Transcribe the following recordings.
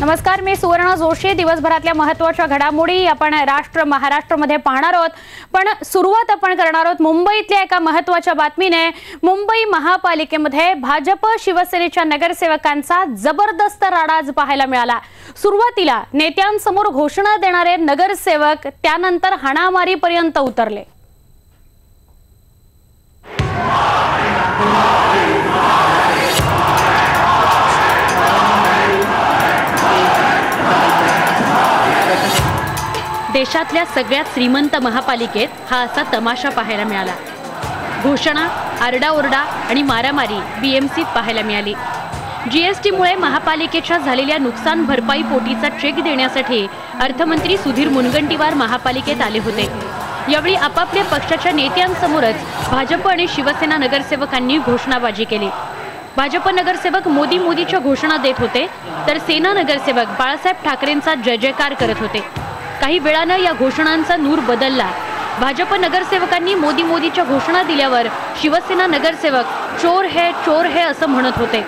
नमस्कार, मी सुवर्ण जोशी। दिवसभरातल्या महत्त्वाच्या घडामोडी आपण राष्ट्र महाराष्ट्रमध्ये पाहणार आहोत, पण सुरुवात आपण करणार आहोत मुंबईतल्या एका महत्त्वाच्या बातमीने। मुंबई महापालिकेमध्ये भाजप शिवसेनेच्या नगरसेवकांचा जबरदस्त राडा आज पाहायला मिळाला। सुरुवातीला नेत्यांसमोर घोषणा देणारे नगरसेवक त्यानंतर हाणामारीपर्यंत उतरले। देशातल्या सगळ्यात श्रीमंत महापालिकेत हा असा तमाशा पाहायला मिळाला। घोषणा, आरडाओरडा आणि मारामारी बीएमसीत पाहायला मिळाली। जीएसटीमुळे महापालिकेच्या झालेल्या नुकसान भरपाई पोटीचा चेक देण्यासाठी अर्थमंत्री सुधीर मुनगंटीवार महापालिकेत आले होते। यावेळी आपापल्या पक्षाच्या नेत्यांसमोरच भाजप आणि शिवसेना नगरसेवकांनी घोषणाबाजी केली। भाजप नगरसेवक मोदीच्या घोषणा देत होते, तर सेना नगरसेवक बाळासाहेब ठाकरेंचा जय जयकार करत होते। काही वेळानं या घोषणांचा नूर बदलला। भाजप नगरसेवकांनी मोदीच्या घोषणा दिल्यावर शिवसेना नगरसेवक चोर है असं म्हणत होते।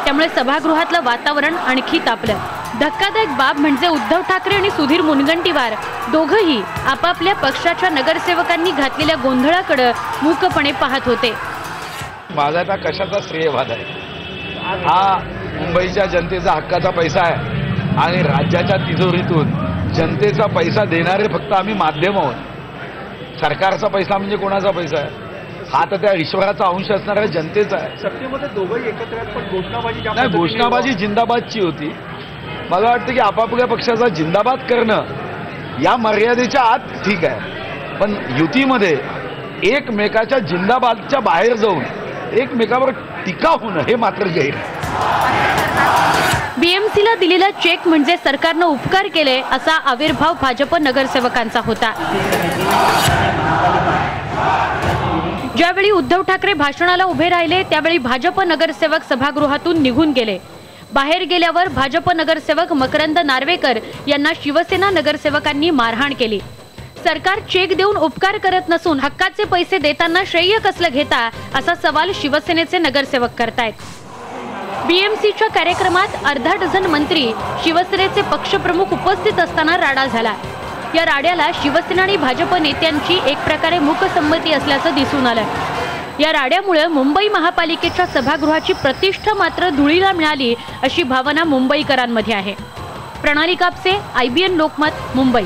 त्यामुळे सभागृहातलं वातावरण आणखी तापलं। धक्कादायक बाब म्हणजे उद्धव ठाकरे आणि सुधीर मुनगंटीवार दोघंही आपापल्या पक्षाच्या नगरसेवकांनी घातलेल्या गोंधळाकडे मूकपणे पाहत होते। माझा आता कशाचा श्रेयवाद आहे? हा मुंबईच्या जनतेचा हक्काचा पैसा आहे आणि राज्याच्या तिजोरीतून जनतेचा पैसा देणारे फक्त आम्ही माध्यम आहोत। सरकारचा पैसा म्हणजे कोणाचा पैसा आहे? हा तर त्या ईश्वराचा अंश असणाऱ्या जनतेचा आहे। सत्तेमध्ये दोघंही एकत्र आहेत, पण घोषणाबाजी नाही, घोषणाबाजी जिंदाबादची होती। मला वाटतं की आपापल्या पक्षाचा जिंदाबाद करणं या मर्यादेच्या आत ठीक आहे, पण युतीमध्ये एकमेकाच्या जिंदाबादच्या बाहेर जाऊन एकमेकावर टीका होणं हे मात्र गैर आहे। बीएमसीला दिलेला चेक म्हणजे सरकारनं उपकार केले असा आविर्भाव भाजप नगरसेवकांचा होता। ज्यावेळी उद्धव ठाकरे भाषणाला उभे राहिले त्यावेळी भाजप नगरसेवक सभागृहातून निघून गेले। बाहेर गेल्यावर भाजप नगरसेवक मकरंद नार्वेकर यांना शिवसेना नगरसेवकांनी मारहाण केली। सरकार चेक देऊन उपकार करत नसून हक्काचे पैसे देताना श्रेय कसलं घेता असा सवाल शिवसेनेचे नगरसेवक करतायत। बीएमसीच्या कार्यक्रमात अर्धा डझन मंत्री शिवसेनेचे पक्षप्रमुख उपस्थित असताना राडा झाला। या राड्याला शिवसेना आणि भाजप नेत्यांची एक प्रकारे मूकसंमती असल्याचं दिसून आलं। या राड्यामुळे मुंबई महापालिकेच्या सभागृहाची प्रतिष्ठा मात्र धुळीला मिळाली अशी भावना मुंबईकरांमध्ये आहे। प्रणाली कापसे, IBN लोकमत, मुंबई।